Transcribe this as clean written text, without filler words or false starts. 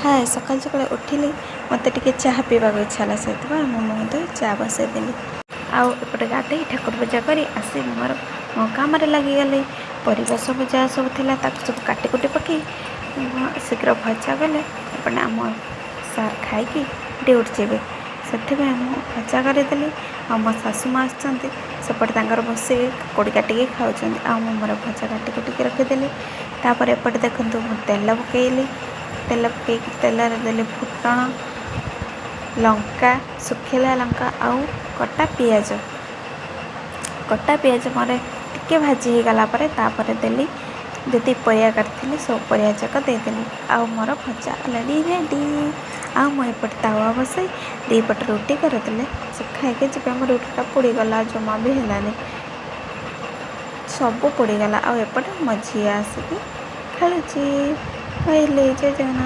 हाय सकाल सकाल उठिली मत टे चाह पीवाक इच्छा है से मुझे चाह बसईदेली आउटे गाधे ठाकुर पूजा करी आसी मोर मो कम लगिगली परिवा सब जहाँ सब था सब काटिकुटी पकई शीघ्र भजा गले एपटे आम सार खाई ड्यूटी जीवे से भजा करदेली आ मो शाशुमा आसपटे बस कोड़ी काटिकी खाऊँ आ मोर भजा काटिकुटी रखीदेली तापर एपटे देखूँ तेल पकईली तेल पकई तेल देली फुटण लंका सुखिला लंका आउ कटा पियाज मोर टिके भाजी हो गला तापर देली जी परिया काटी सब परिया जाक देदेली आउ मोर भजा अलरेडी रेडी आ मुझे तावा बसई दी पट रुटी करदे से खाई जी मोर रुटीटा पोड़ीगला जमा भी है सब पोड़ीगला आउपटे मो झी आसिक खेलुची कहले जय जगन्नाथ।